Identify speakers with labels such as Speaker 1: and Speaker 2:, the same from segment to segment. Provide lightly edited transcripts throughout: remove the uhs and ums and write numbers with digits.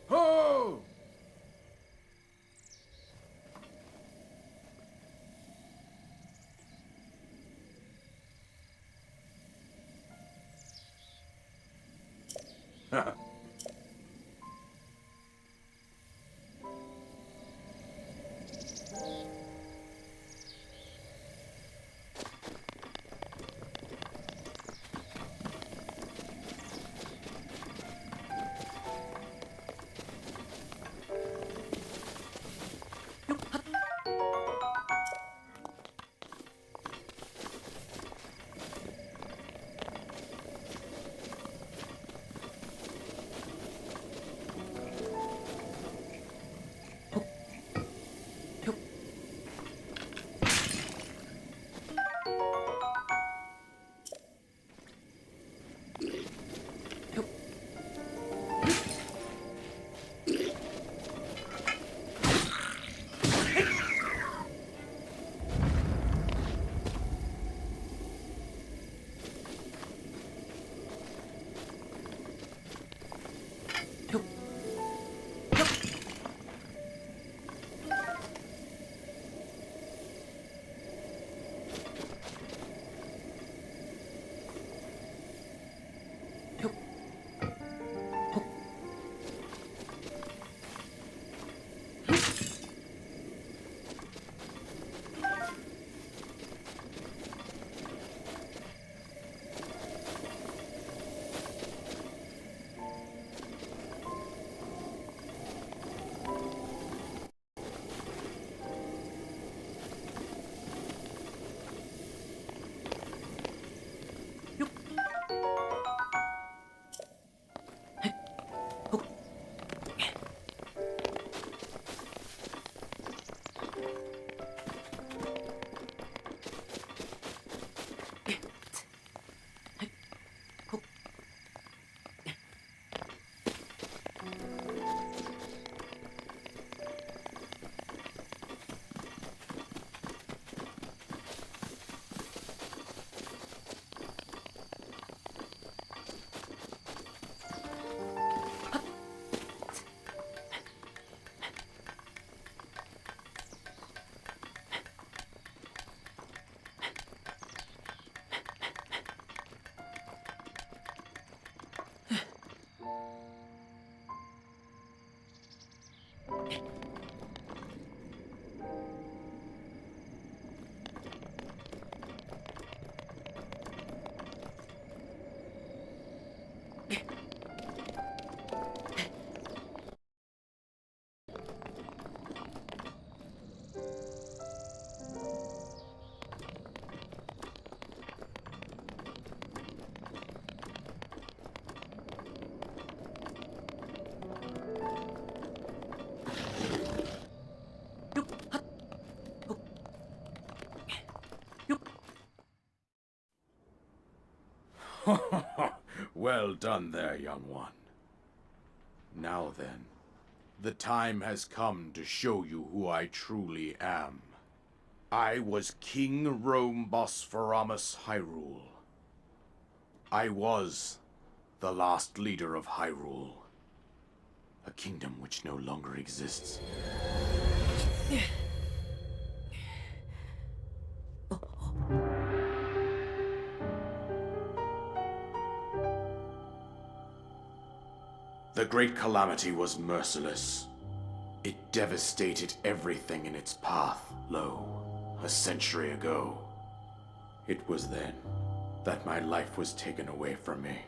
Speaker 1: Ho! Well done there, young one. Now then, the time has come to show you who I truly am. I was King Rhoam Hyrule. I was the last leader of Hyrule, a kingdom which no longer exists. The Great Calamity was merciless. It devastated everything in its path, a century ago. It was then that my life was taken away from me.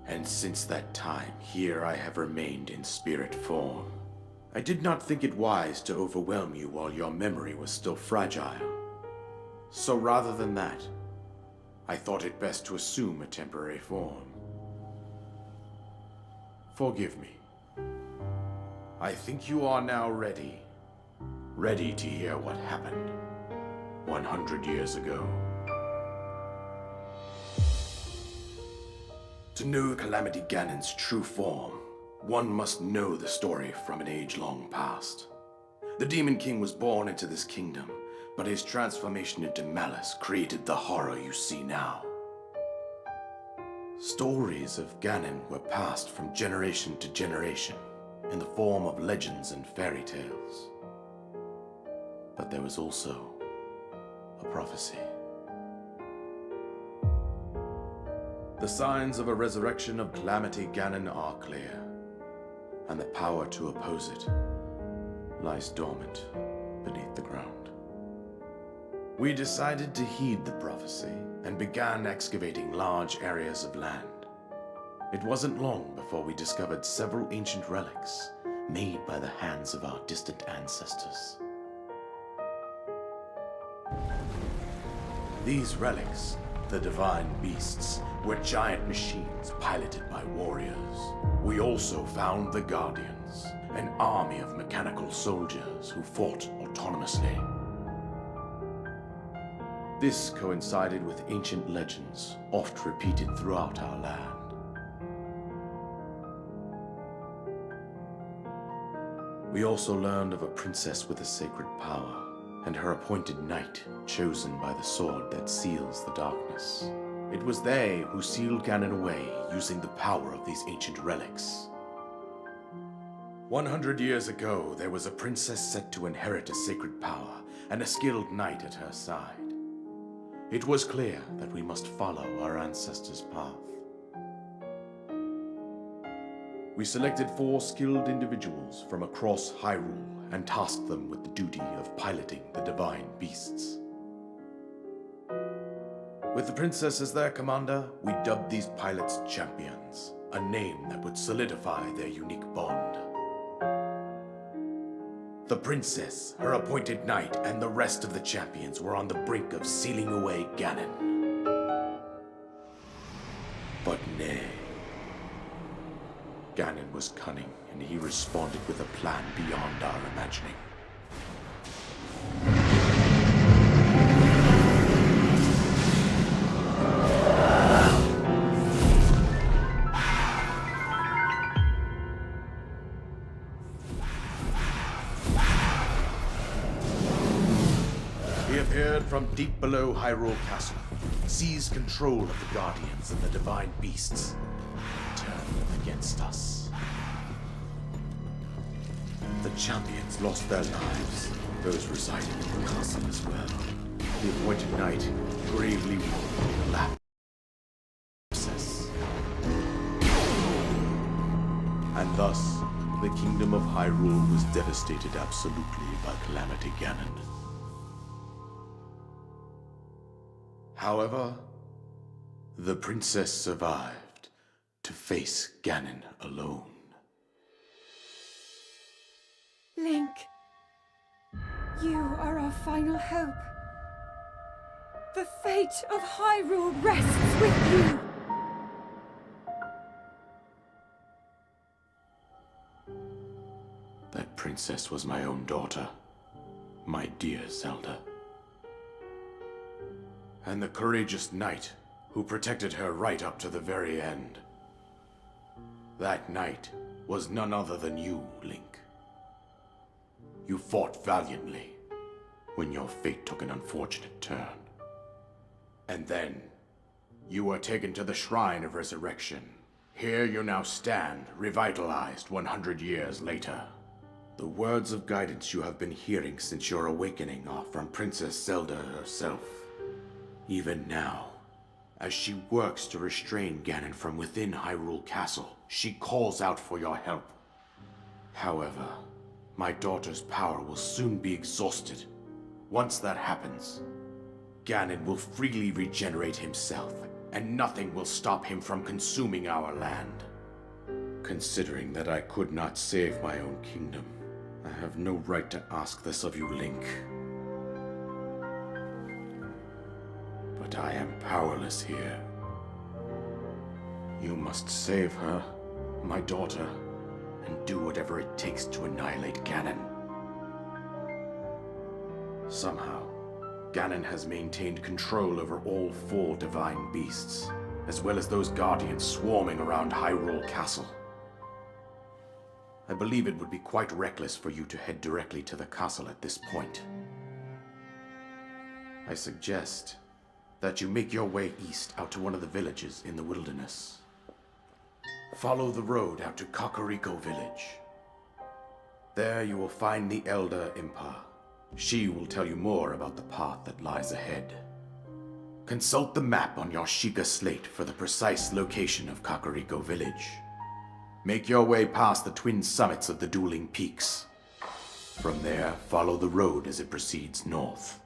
Speaker 1: And since that time, here I have remained in spirit form. I did not think it wise to overwhelm you while your memory was still fragile. So rather than that, I thought it best to assume a temporary form. Forgive me. I think you are now ready. Ready to hear what happened 100 years ago. To know Calamity Ganon's true form, one must know the story from an age-long past. The Demon King was born into this kingdom, but his transformation into malice created the horror you see now. Stories of Ganon were passed from generation to generation in the form of legends and fairy tales. But there was also a prophecy. The signs of a resurrection of Calamity Ganon are clear, and the power to oppose it lies dormant beneath the ground. We decided to heed the prophecy and began excavating large areas of land. It wasn't long before we discovered several ancient relics made by the hands of our distant ancestors. These relics, the divine beasts, were giant machines piloted by warriors. We also found the Guardians, an army of mechanical soldiers who fought autonomously. This coincided with ancient legends, oft repeated throughout our land. We also learned of a princess with a sacred power, and her appointed knight, chosen by the sword that seals the darkness. It was they who sealed Ganon away using the power of these ancient relics. 100 years ago, there was a princess set to inherit a sacred power, and a skilled knight at her side. It was clear that we must follow our ancestors' path. We selected 4 skilled individuals from across Hyrule and tasked them with the duty of piloting the divine beasts. With the princess as their commander, we dubbed these pilots champions, a name that would solidify their unique bond. The princess, her appointed knight, and the rest of the champions were on the brink of sealing away Ganon. But nay. Ganon was cunning, and he responded with a plan beyond our imagining. He appeared from deep below Hyrule Castle, seized control of the Guardians and the divine beasts, turned them against us. The champions lost their lives, those residing in the castle as well. The appointed knight gravely wounded in the lap process. And thus, the kingdom of Hyrule was devastated absolutely by Calamity Ganon. However, the princess survived to face Ganon alone.
Speaker 2: Link, you are our final hope. The fate of Hyrule rests with you.
Speaker 1: That princess was my own daughter, my dear Zelda. And the courageous knight who protected her right up to the very end. That knight was none other than you, Link. You fought valiantly when your fate took an unfortunate turn. And then, you were taken to the Shrine of Resurrection. Here you now stand, revitalized 100 years later. The words of guidance you have been hearing since your awakening are from Princess Zelda herself. Even now, as she works to restrain Ganon from within Hyrule Castle, she calls out for your help. However, my daughter's power will soon be exhausted. Once that happens, Ganon will freely regenerate himself, and nothing will stop him from consuming our land. Considering that I could not save my own kingdom, I have no right to ask this of you, Link. But I am powerless here. You must save her, my daughter, and do whatever it takes to annihilate Ganon. Somehow, Ganon has maintained control over all 4 divine beasts, as well as those guardians swarming around Hyrule Castle. I believe it would be quite reckless for you to head directly to the castle at this point. I suggest that you make your way east out to one of the villages in the wilderness. Follow the road out to Kakariko Village. There you will find the elder Impa. She will tell you more about the path that lies ahead. Consult the map on your Sheikah slate for the precise location of Kakariko Village. Make your way past the twin summits of the dueling peaks. From there, follow the road as it proceeds north.